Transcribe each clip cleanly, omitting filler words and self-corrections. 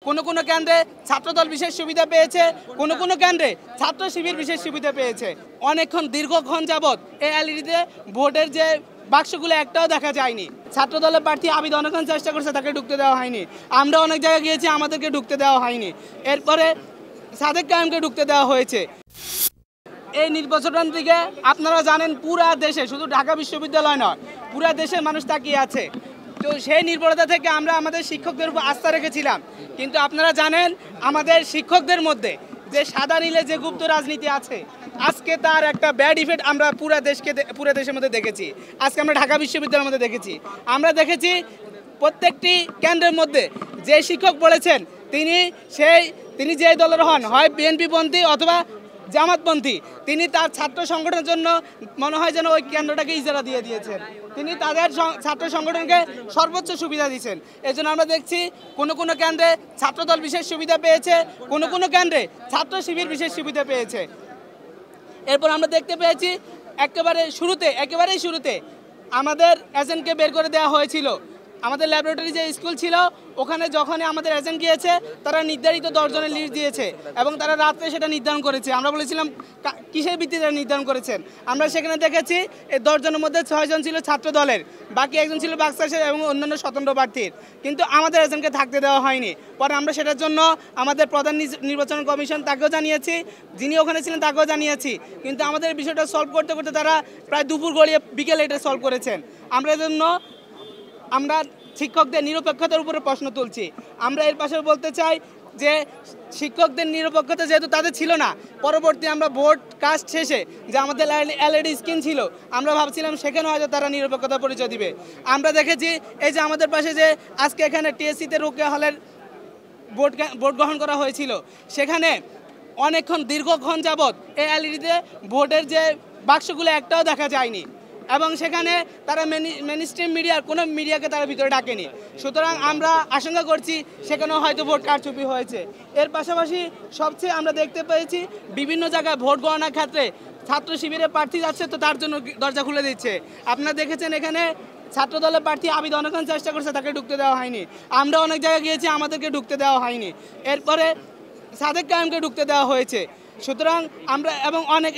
কোনো কেন্দ্রে ছাত্রদল বিশেষ সুবিধা পেয়েছে, কোনো কেন্দ্রে ছাত্র শিবির বিশেষ সুবিধা পেয়েছে। অনেকক্ষণ দীর্ঘক্ষণ যাবৎ এই এলইডিতে ভোটের যে বাক্সগুলো একটাও দেখা যায়নি। ছাত্রদলের প্রার্থী আবিদ অনেকক্ষণ চেষ্টা করছে, তাকে ঢুকতে দেওয়া হয়নি। আমরা অনেক জায়গায় গিয়েছি, আমাদেরকে ঢুকতে দেওয়া হয়নি। এরপরে সাদেক কায়েমকে ঢুকতে দেওয়া হয়েছে। এই নির্বাচন থেকে আপনারা জানেন পুরা দেশে, শুধু ঢাকা বিশ্ববিদ্যালয় নয়, পুরা দেশের মানুষ তাকিয়ে আছে। তো সেই নির্ভরতা থেকে আমরা আমাদের শিক্ষকদের উপর আস্থা রেখেছিলাম, কিন্তু আপনারা জানেন আমাদের শিক্ষকদের মধ্যে যে সাদা নীলে যে গুপ্ত রাজনীতি আছে, আজকে তার একটা ব্যাড ইফেক্ট আমরা পুরো দেশের মধ্যে দেখেছি। আজকে আমরা ঢাকা বিশ্ববিদ্যালয়ের মধ্যে দেখেছি। আমরা দেখেছি প্রত্যেকটি কেন্দ্রের মধ্যে যে শিক্ষক বলেছেন তিনি যে দলের হন, হয় বিএনপিপন্থী অথবা জামাতপন্থী, তিনি তার ছাত্র সংগঠনের জন্য মনে হয় যেন ওই কেন্দ্রটাকে ইজারা দিয়ে দিয়েছেন। তিনি তাদের ছাত্র সংগঠনকে সর্বোচ্চ সুবিধা দিয়েছেন। এই জন্য আমরা দেখছি কোনো কেন্দ্রে ছাত্রদল বিশেষ সুবিধা পেয়েছে, কোনো কেন্দ্রে ছাত্র শিবির বিশেষ সুবিধা পেয়েছে। এরপর আমরা দেখতে পেয়েছি একেবারেই শুরুতে আমাদের এজেন্টকে বের করে দেওয়া হয়েছিল। আমাদের ল্যাবরেটরি যে স্কুল ছিল, ওখানে যখনই আমাদের এজেন্ট গিয়েছে, তারা নির্ধারিত 10 জনের লিস্ট দিয়েছে এবং তারা রাত্রে সেটা নির্ধারণ করেছে। আমরা বলেছিলাম কিসের ভিত্তিতে নির্ধারণ করেছেন। আমরা সেখানে দেখেছি এই 10 জনের মধ্যে 6 জন ছিল ছাত্র দলের, বাকি একজন ছিল বাক্সাসের এবং অন্যান্য স্বতন্ত্র প্রার্থীর, কিন্তু আমাদের এজেন্টকে থাকতে দেওয়া হয়নি। পরে আমরা সেটার জন্য আমাদের প্রধান নির্বাচন কমিশন তাকেও জানিয়েছি, যিনি ওখানে ছিলেন তাকেও জানিয়েছি, কিন্তু আমাদের বিষয়টা সলভ করতে করতে তারা প্রায় দুপুর গড়িয়ে বিকেলে এটা সলভ করেছেন। আমরা শিক্ষকদের নিরপেক্ষতার উপরে প্রশ্ন তুলছি। আমরা এর পাশে বলতে চাই যে শিক্ষকদের নিরপেক্ষতা যেহেতু তাদের ছিল না, পরবর্তী আমরা ভোট কাস্ট শেষে যে আমাদের এলইডি স্ক্রিন ছিল, আমরা ভাবছিলাম সেখানে হয়তো তারা নিরপেক্ষতা পরিচয় দিবে। আমরা দেখেছি এই যে আমাদের পাশে যে আজকে এখানে টিএসসিতে রোকেয়া হলের ভোট গ্রহণ করা হয়েছিল, সেখানে অনেকক্ষণ দীর্ঘক্ষণ যাবৎ এই এলইডিতে ভোটের যে বাক্সগুলো একটাও দেখা যায়নি এবং সেখানে তারা মেইনস্ট্রিম কোনো মিডিয়াকে তারা ভিতরে ডাকেনি। সুতরাং আমরা আশঙ্কা করছি সেখানেও হয়তো ভোট কারচুপি হয়েছে। এর পাশাপাশি সবচেয়ে আমরা দেখতে পেয়েছি বিভিন্ন জায়গায় ভোট গণনার ক্ষেত্রে ছাত্র শিবিরের প্রার্থী যাচ্ছে, তো তার জন্য দরজা খুলে দিচ্ছে। আপনারা দেখেছেন এখানে ছাত্রদলের প্রার্থী আবিদ অনেকক্ষণ চেষ্টা করছে, তাকে ঢুকতে দেওয়া হয়নি। আমরা অনেক জায়গায় গিয়েছি, আমাদেরকে ঢুকতে দেওয়া হয়নি। এরপরে সাদেক কায়েমকে ঢুকতে দেওয়া হয়েছে। সুতরাং আমরা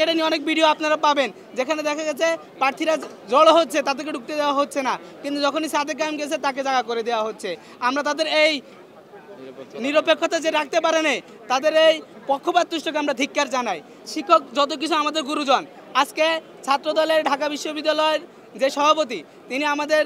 এটা নিয়ে অনেক ভিডিও আপনারা পাবেন, যেখানে দেখা গেছে প্রার্থীরা জড়ো হচ্ছে, তাদেরকে ঢুকতে দেওয়া হচ্ছে না, কিন্তু যখনই সাদেক কায়েম গেছে তাকে জায়গা করে দেওয়া হচ্ছে। আমরা তাদের এই নিরপেক্ষতা যে রাখতে পারে না, তাদের এই পক্ষপাত তুষ্টকে আমরা ধিক্কার জানাই। শিক্ষক যত কিছু আমাদের গুরুজন। আজকে ছাত্রদলের ঢাকা বিশ্ববিদ্যালয়ের যে সভাপতি, তিনি আমাদের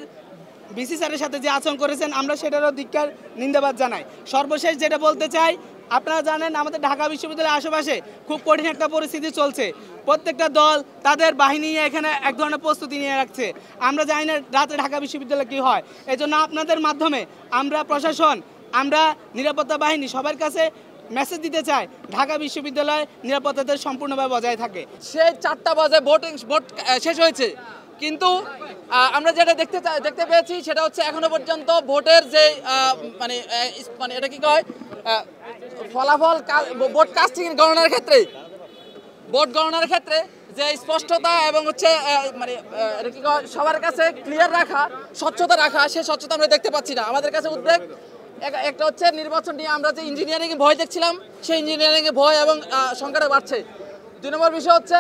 ভিসি স্যারের সাথে যে আচরণ করেছেন, আমরা সেটারও ধিক্কার নিন্দাবাদ জানাই। সর্বশেষ যেটা বলতে চাই, আপনারা জানেন আমাদের ঢাকা বিশ্ববিদ্যালয়ের আশেপাশে খুব কঠিন একটা পরিস্থিতি চলছে। প্রত্যেকটা দল তাদের বাহিনী এখানে এক ধরনের প্রস্তুতি নিয়ে রাখছে। আমরা জানি না রাতে ঢাকা বিশ্ববিদ্যালয়ে কী হয়। এই জন্য আপনাদের মাধ্যমে আমরা প্রশাসন, আমরা নিরাপত্তা বাহিনী সবার কাছে মেসেজ দিতে চাই, ঢাকা বিশ্ববিদ্যালয় নিরাপত্তাতে সম্পূর্ণভাবে বজায় থাকে। সেই 4টা বাজে ভোট শেষ হয়েছে, কিন্তু আমরা যেটা দেখতে পেয়েছি সেটা হচ্ছে এখনো পর্যন্ত ভোটের যে এটা কি কয় ফলাফল ভোট কাস্টিং গণনার ক্ষেত্রে যে স্পষ্টতা এবং হচ্ছে এটা কি কয় সবার কাছে ক্লিয়ার রাখা, স্বচ্ছতা রাখা, সেই স্বচ্ছতা আমরা দেখতে পাচ্ছি না। আমাদের কাছে উদ্বেগ একটা হচ্ছে নির্বাচন নিয়ে আমরা যে ইঞ্জিনিয়ারিং ভয় দেখছিলাম, সেই ইঞ্জিনিয়ারিং ভয় এবং সংখ্যাটা বাড়ছে। 2 নম্বর বিষয় হচ্ছে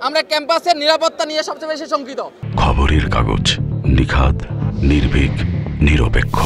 আমরা ক্যাম্পাসের নিরাপত্তা নিয়ে সবচেয়ে বেশি শঙ্কিত। খবরের কাগজ, নিখাত, নির্ভীক, নিরপেক্ষ।